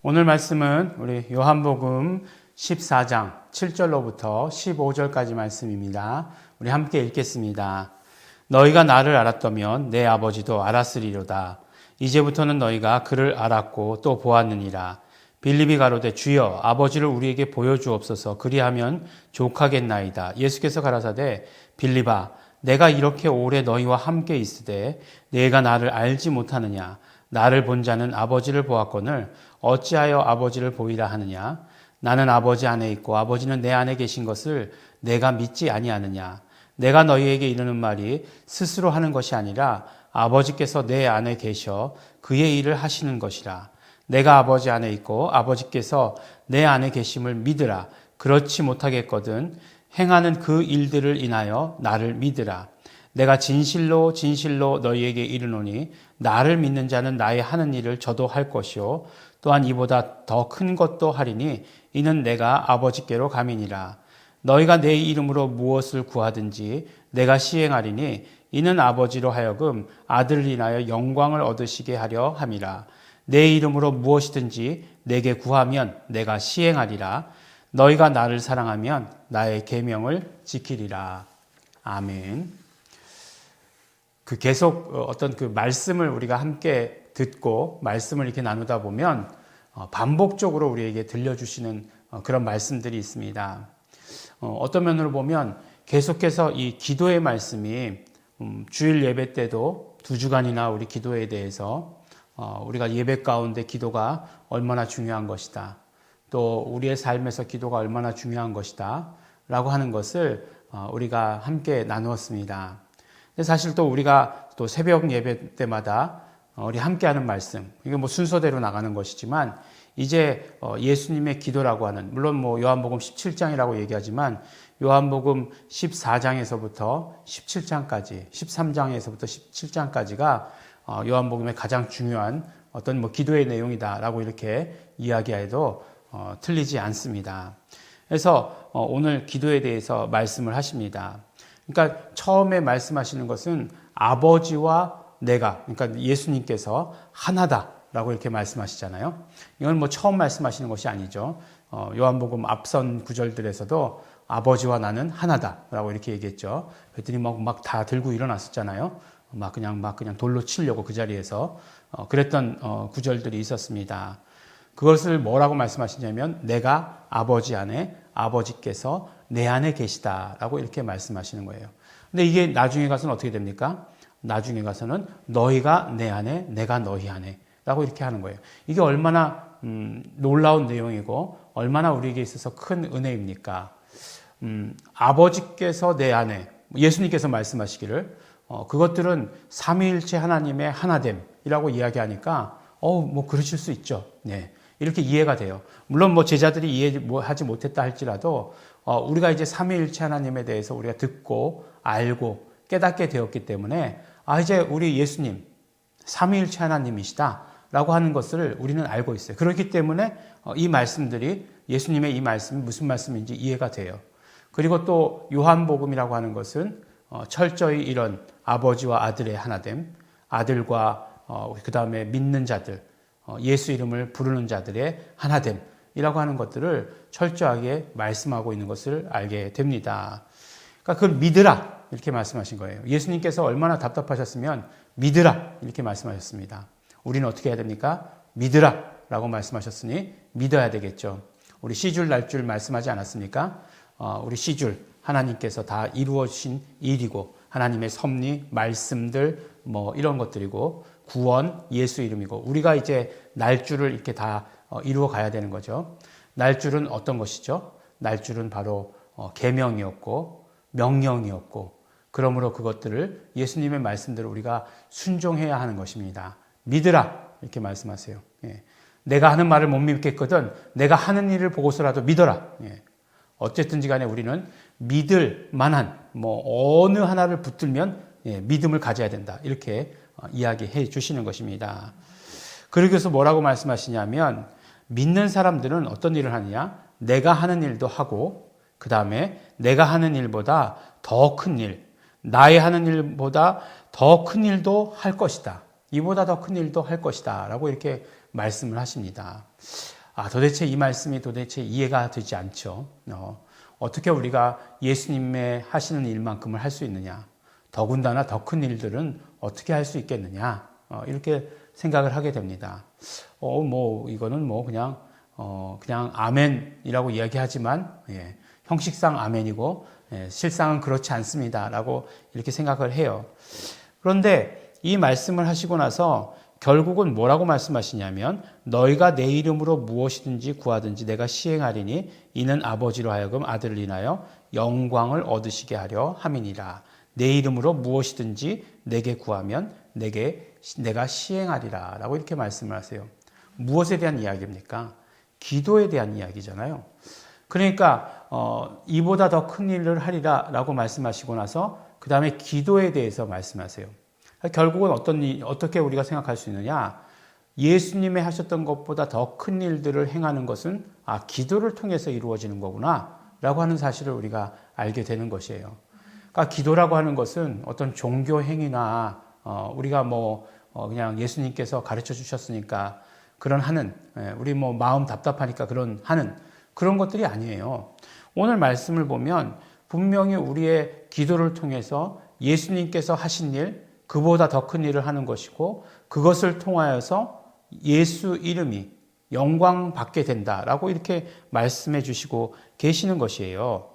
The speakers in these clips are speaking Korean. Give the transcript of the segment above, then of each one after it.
오늘 말씀은 우리 요한복음 14장 7절로부터 15절까지 말씀입니다. 우리 함께 읽겠습니다. 너희가 나를 알았다면 내 아버지도 알았으리로다. 이제부터는 너희가 그를 알았고 또 보았느니라. 빌립이 가로되 주여 아버지를 우리에게 보여주옵소서. 그리하면 족하겠나이다. 예수께서 가라사대 빌립아 내가 이렇게 오래 너희와 함께 있으되 내가 나를 알지 못하느냐. 나를 본 자는 아버지를 보았거늘 어찌하여 아버지를 보이라 하느냐. 나는 아버지 안에 있고 아버지는 내 안에 계신 것을 내가 믿지 아니하느냐. 내가 너희에게 이르는 말이 스스로 하는 것이 아니라 아버지께서 내 안에 계셔 그의 일을 하시는 것이라. 내가 아버지 안에 있고 아버지께서 내 안에 계심을 믿으라. 그렇지 못하겠거든 행하는 그 일들을 인하여 나를 믿으라. 내가 진실로 진실로 너희에게 이르노니 나를 믿는 자는 나의 하는 일을 저도 할 것이요 또한 이보다 더 큰 것도 하리니 이는 내가 아버지께로 감이니라. 너희가 내 이름으로 무엇을 구하든지 내가 시행하리니 이는 아버지로 하여금 아들을 인하여 영광을 얻으시게 하려 함이라. 내 이름으로 무엇이든지 내게 구하면 내가 시행하리라. 너희가 나를 사랑하면 나의 계명을 지키리라. 아멘. 계속 어떤 말씀을 우리가 함께 듣고 말씀을 이렇게 나누다 보면 반복적으로 우리에게 들려주시는 그런 말씀들이 있습니다. 어떤 면으로 보면 계속해서 이 기도의 말씀이 주일 예배 때도 2주간이나 우리 기도에 대해서 우리가 예배 가운데 기도가 얼마나 중요한 것이다. 또 우리의 삶에서 기도가 얼마나 중요한 것이다. 라고 하는 것을 우리가 함께 나누었습니다. 근데 사실 또 우리가 또 새벽 예배 때마다 우리 함께하는 말씀, 이게 순서대로 나가는 것이지만 이제 예수님의 기도라고 하는, 물론 요한복음 17장이라고 얘기하지만 요한복음 14장에서부터 17장까지, 13장에서부터 17장까지가 요한복음의 가장 중요한 어떤 기도의 내용이다라고 이렇게 이야기해도 틀리지 않습니다. 그래서 오늘 기도에 대해서 말씀을 하십니다. 그러니까 처음에 말씀하시는 것은 아버지와 내가, 그러니까 예수님께서 하나다라고 이렇게 말씀하시잖아요. 이건 처음 말씀하시는 것이 아니죠. 요한복음 앞선 구절들에서도 아버지와 나는 하나다라고 이렇게 얘기했죠. 그랬더니 막 다 들고 일어났었잖아요. 막 그냥 돌로 치려고 그 자리에서 그랬던 구절들이 있었습니다. 그것을 뭐라고 말씀하시냐면 내가 아버지 안에 아버지께서 내 안에 계시다라고 이렇게 말씀하시는 거예요. 근데 이게 나중에 가서는 어떻게 됩니까? 나중에 가서는 너희가 내 안에 내가 너희 안에 라고 이렇게 하는 거예요. 이게 얼마나 놀라운 내용이고 얼마나 우리에게 있어서 큰 은혜입니까? 아버지께서 내 안에, 예수님께서 말씀하시기를 그것들은 삼위일체 하나님의 하나됨이라고 이야기하니까 그러실 수 있죠. 네. 이렇게 이해가 돼요. 물론 제자들이 이해하지 못했다 할지라도 우리가 이제 삼위일체 하나님에 대해서 우리가 듣고 알고 깨닫게 되었기 때문에 이제 우리 예수님 삼위일체 하나님이시다라고 하는 것을 우리는 알고 있어요. 그렇기 때문에 이 말씀들이 예수님의 이 말씀이 무슨 말씀인지 이해가 돼요. 그리고 또 요한복음이라고 하는 것은 철저히 이런 아버지와 아들의 하나됨, 아들과 그 다음에 믿는 자들, 예수 이름을 부르는 자들의 하나됨이라고 하는 것들을 철저하게 말씀하고 있는 것을 알게 됩니다. 그러니까 그걸 믿으라 이렇게 말씀하신 거예요. 예수님께서 얼마나 답답하셨으면 믿으라 이렇게 말씀하셨습니다. 우리는 어떻게 해야 됩니까? 믿으라 라고 말씀하셨으니 믿어야 되겠죠. 우리 시줄 날줄 말씀하지 않았습니까? 우리 시줄 하나님께서 다 이루어진 일이고 하나님의 섭리, 말씀들 이런 것들이고 구원, 예수 이름이고 우리가 이제 날줄을 이렇게 다 이루어 가야 되는 거죠. 날줄은 어떤 것이죠? 날줄은 바로 계명이었고 명령이었고 그러므로 그것들을 예수님의 말씀대로 우리가 순종해야 하는 것입니다. 믿으라 이렇게 말씀하세요. 예. 내가 하는 말을 못 믿겠거든 내가 하는 일을 보고서라도 믿어라. 예. 어쨌든지 간에 우리는 믿을 만한 어느 하나를 붙들면 믿음을 가져야 된다. 이렇게 이야기해 주시는 것입니다. 그러고서 뭐라고 말씀하시냐면 믿는 사람들은 어떤 일을 하느냐? 내가 하는 일도 하고 그 다음에 내가 하는 일보다 더 큰 일, 나의 하는 일보다 더 큰 일도 할 것이다. 이보다 더 큰 일도 할 것이다. 라고 이렇게 말씀을 하십니다. 도대체 이 말씀이 도대체 이해가 되지 않죠. 어떻게 우리가 예수님의 하시는 일만큼을 할 수 있느냐? 더군다나 더 큰 일들은 어떻게 할 수 있겠느냐? 이렇게 생각을 하게 됩니다. 이거는 그냥 아멘이라고 이야기하지만, 형식상 아멘이고, 실상은 그렇지 않습니다. 라고 이렇게 생각을 해요. 그런데 이 말씀을 하시고 나서 결국은 뭐라고 말씀하시냐면, 너희가 내 이름으로 무엇이든지 구하든지 내가 시행하리니 이는 아버지로 하여금 아들을 인하여 영광을 얻으시게 하려 함이니라. 내 이름으로 무엇이든지 내게 구하면 내가 시행하리라. 라고 이렇게 말씀을 하세요. 무엇에 대한 이야기입니까? 기도에 대한 이야기잖아요. 그러니까 이보다 더 큰 일을 하리라 라고 말씀하시고 나서 그 다음에 기도에 대해서 말씀하세요. 결국은 어떻게 우리가 생각할 수 있느냐? 예수님이 하셨던 것보다 더 큰 일들을 행하는 것은 기도를 통해서 이루어지는 거구나 라고 하는 사실을 우리가 알게 되는 것이에요. 그러니까 기도라고 하는 것은 어떤 종교 행위나 우리가 그냥 예수님께서 가르쳐 주셨으니까 그런 하는, 우리 마음 답답하니까 그런 것들이 아니에요. 오늘 말씀을 보면 분명히 우리의 기도를 통해서 예수님께서 하신 일, 그보다 더 큰 일을 하는 것이고 그것을 통하여서 예수 이름이 영광 받게 된다라고 이렇게 말씀해 주시고 계시는 것이에요.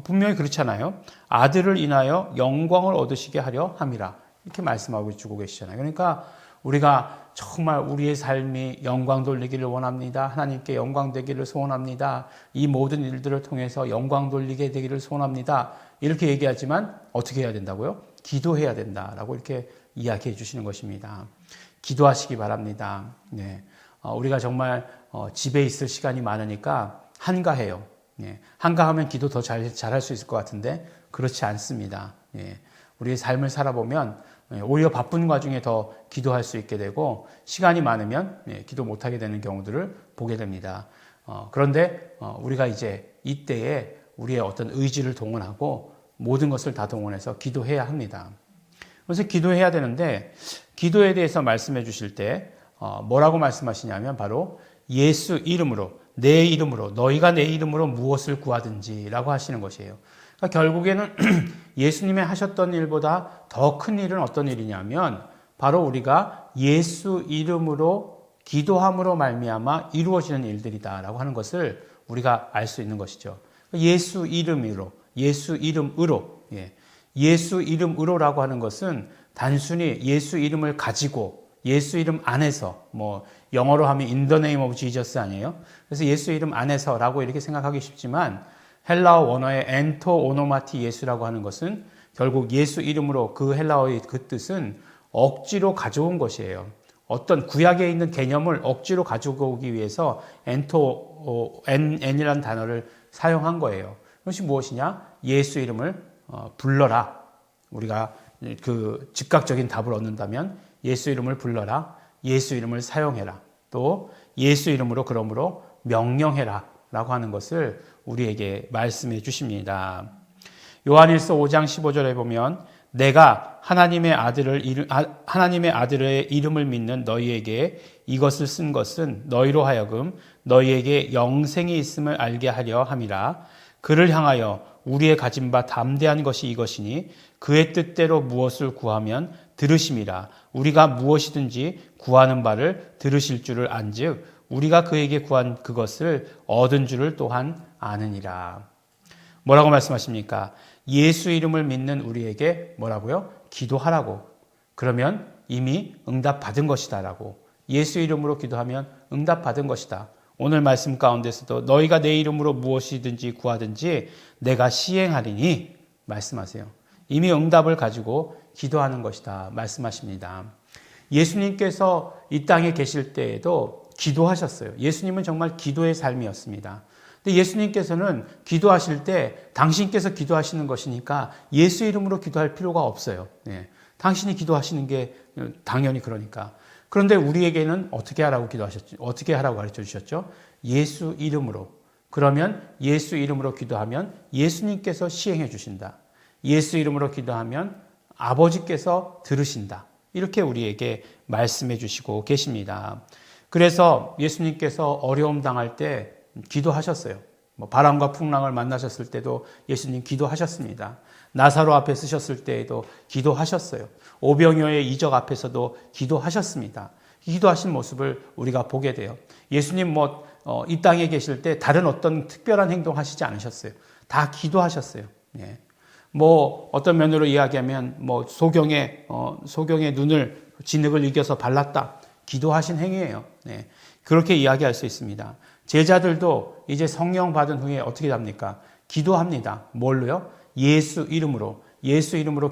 분명히 그렇잖아요. 아들을 인하여 영광을 얻으시게 하려 함이라. 이렇게 말씀하고 주고 계시잖아요. 그러니까 우리가 정말 우리의 삶이 영광 돌리기를 원합니다. 하나님께 영광 되기를 소원합니다. 이 모든 일들을 통해서 영광 돌리게 되기를 소원합니다. 이렇게 얘기하지만 어떻게 해야 된다고요? 기도해야 된다라고 이렇게 이야기해 주시는 것입니다. 기도하시기 바랍니다. 우리가 정말 집에 있을 시간이 많으니까 한가해요. 한가하면 기도 더 잘할 수 있을 것 같은데 그렇지 않습니다. 우리의 삶을 살아보면 오히려 바쁜 와중에 더 기도할 수 있게 되고 시간이 많으면 기도 못하게 되는 경우들을 보게 됩니다. 그런데 우리가 이제 이때에 우리의 어떤 의지를 동원하고 모든 것을 다 동원해서 기도해야 합니다. 그래서 기도해야 되는데 기도에 대해서 말씀해 주실 때 뭐라고 말씀하시냐면 바로 예수 이름으로 내 이름으로 너희가 내 이름으로 무엇을 구하든지 라고 하시는 것이에요. 그러니까 결국에는 예수님의 하셨던 일보다 더 큰 일은 어떤 일이냐면 바로 우리가 예수 이름으로 기도함으로 말미암아 이루어지는 일들이다라고 하는 것을 우리가 알 수 있는 것이죠. 예수 이름으로 예수 이름으로라고 하는 것은 단순히 예수 이름을 가지고 예수 이름 안에서 영어로 하면 in the name of Jesus 아니에요? 그래서 예수 이름 안에서라고 이렇게 생각하기 쉽지만 헬라어 원어의 엔토 오노마티 예수라고 하는 것은 결국 예수 이름으로 그 헬라어의 그 뜻은 억지로 가져온 것이에요. 어떤 구약에 있는 개념을 억지로 가지고 오기 위해서 N이라는 단어를 사용한 거예요. 그것이 무엇이냐? 예수 이름을 불러라. 우리가 그 즉각적인 답을 얻는다면 예수 이름을 불러라. 예수 이름을 사용해라. 또 예수 이름으로 그러므로 명령해라. 라고 하는 것을 우리에게 말씀해 주십니다. 요한일서 5장 15절에 보면 내가 하나님의 아들의 이름을 믿는 너희에게 이것을 쓴 것은 너희로 하여금 너희에게 영생이 있음을 알게 하려 함이라. 그를 향하여 우리의 가진 바 담대한 것이 이것이니 그의 뜻대로 무엇을 구하면 들으심이라. 우리가 무엇이든지 구하는 바를 들으실 줄을 안즉 우리가 그에게 구한 그것을 얻은 줄을 또한 아느니라. 뭐라고 말씀하십니까? 예수 이름을 믿는 우리에게 뭐라고요? 기도하라고. 그러면 이미 응답받은 것이다 라고. 예수 이름으로 기도하면 응답받은 것이다. 오늘 말씀 가운데서도 너희가 내 이름으로 무엇이든지 구하든지 내가 시행하리니 말씀하세요. 이미 응답을 가지고 기도하는 것이다 말씀하십니다. 예수님께서 이 땅에 계실 때에도 기도하셨어요. 예수님은 정말 기도의 삶이었습니다. 근데 예수님께서는 기도하실 때 당신께서 기도하시는 것이니까 예수 이름으로 기도할 필요가 없어요. 당신이 기도하시는 게 당연히 그러니까. 그런데 우리에게는 어떻게 하라고 기도하셨죠? 어떻게 하라고 가르쳐 주셨죠? 예수 이름으로. 그러면 예수 이름으로 기도하면 예수님께서 시행해 주신다. 예수 이름으로 기도하면 아버지께서 들으신다. 이렇게 우리에게 말씀해 주시고 계십니다. 그래서 예수님께서 어려움 당할 때 기도하셨어요. 바람과 풍랑을 만나셨을 때도 예수님 기도하셨습니다. 나사로 앞에 쓰셨을 때에도 기도하셨어요. 오병이어의 이적 앞에서도 기도하셨습니다. 기도하신 모습을 우리가 보게 돼요. 예수님 이 땅에 계실 때 다른 어떤 특별한 행동 하시지 않으셨어요. 다 기도하셨어요. 예. 어떤 면으로 이야기하면 소경의 눈을 진흙을 이겨서 발랐다. 기도하신 행위예요. 네. 그렇게 이야기할 수 있습니다. 제자들도 이제 성령 받은 후에 어떻게 합니까? 기도합니다. 뭘로요? 예수 이름으로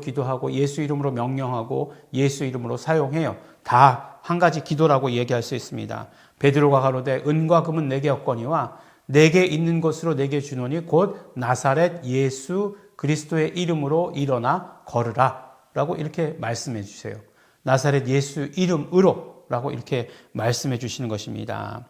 기도하고 예수 이름으로 명령하고 예수 이름으로 사용해요. 다 한 가지 기도라고 얘기할 수 있습니다. 베드로가 가로되 은과 금은 내게 없거니와 내게 있는 것으로 내게 주노니 곧 나사렛 예수 그리스도의 이름으로 일어나 걸으라 라고 이렇게 말씀해 주세요. 나사렛 예수 이름으로 라고 이렇게 말씀해 주시는 것입니다.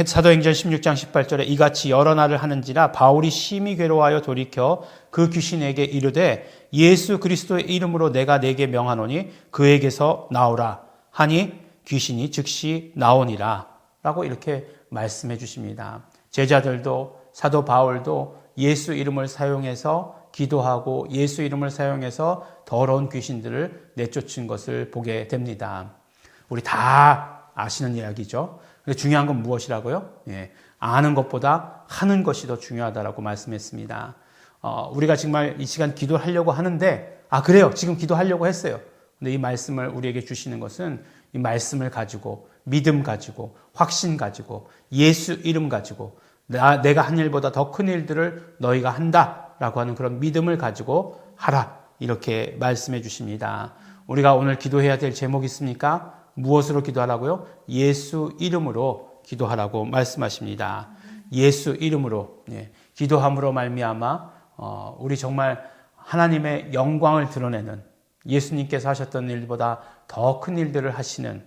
사도행전 16장 18절에 이같이 여러 날을 하는지라 바울이 심히 괴로워하여 돌이켜 그 귀신에게 이르되 예수 그리스도의 이름으로 내가 내게 명하노니 그에게서 나오라 하니 귀신이 즉시 나오니라 라고 이렇게 말씀해 주십니다. 제자들도 사도 바울도 예수 이름을 사용해서 기도하고 예수 이름을 사용해서 더러운 귀신들을 내쫓은 것을 보게 됩니다. 우리 다 아시는 이야기죠. 근데 중요한 건 무엇이라고요? 예, 아는 것보다 하는 것이 더 중요하다라고 말씀했습니다. 우리가 정말 이 시간 기도하려고 하는데, 그래요. 지금 기도하려고 했어요. 근데 이 말씀을 우리에게 주시는 것은 이 말씀을 가지고, 믿음 가지고, 확신 가지고, 예수 이름 가지고, 내가 한 일보다 더 큰 일들을 너희가 한다라고 하는 그런 믿음을 가지고 하라. 이렇게 말씀해 주십니다. 우리가 오늘 기도해야 될 제목이 있습니까? 무엇으로 기도하라고요? 예수 이름으로 기도하라고 말씀하십니다. 예수 이름으로 기도함으로 말미암아 우리 정말 하나님의 영광을 드러내는 예수님께서 하셨던 일보다 더 큰 일들을 하시는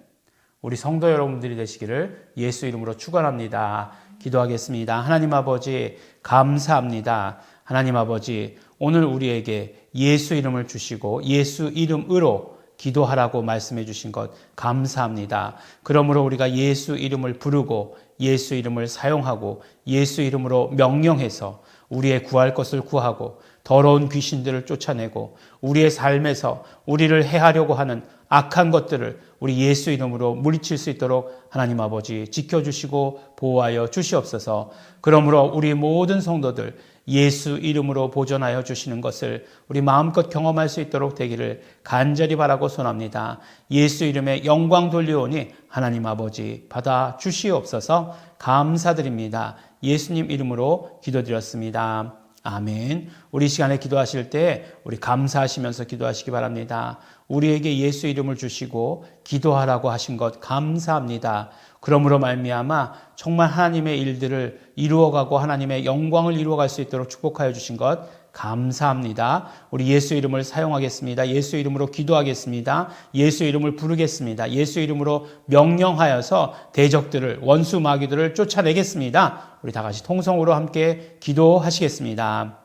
우리 성도 여러분들이 되시기를 예수 이름으로 축원합니다. 기도하겠습니다. 하나님 아버지 감사합니다. 하나님 아버지 오늘 우리에게 예수 이름을 주시고 예수 이름으로 기도하라고 말씀해 주신 것 감사합니다. 그러므로 우리가 예수 이름을 부르고 예수 이름을 사용하고 예수 이름으로 명령해서 우리의 구할 것을 구하고 더러운 귀신들을 쫓아내고 우리의 삶에서 우리를 해하려고 하는 악한 것들을 우리 예수 이름으로 물리칠 수 있도록 하나님 아버지 지켜주시고 보호하여 주시옵소서. 그러므로 우리 모든 성도들 예수 이름으로 보존하여 주시는 것을 우리 마음껏 경험할 수 있도록 되기를 간절히 바라고 소원합니다. 예수 이름에 영광 돌려오니 하나님 아버지 받아 주시옵소서. 감사드립니다. 예수님 이름으로 기도드렸습니다. 아멘. 우리 시간에 기도하실 때 우리 감사하시면서 기도하시기 바랍니다. 우리에게 예수 이름을 주시고 기도하라고 하신 것 감사합니다. 그러므로 말미암아 정말 하나님의 일들을 이루어가고 하나님의 영광을 이루어갈 수 있도록 축복하여 주신 것 감사합니다. 우리 예수 이름을 사용하겠습니다. 예수 이름으로 기도하겠습니다. 예수 이름을 부르겠습니다. 예수 이름으로 명령하여서 대적들을 원수 마귀들을 쫓아내겠습니다. 우리 다 같이 통성으로 함께 기도하시겠습니다.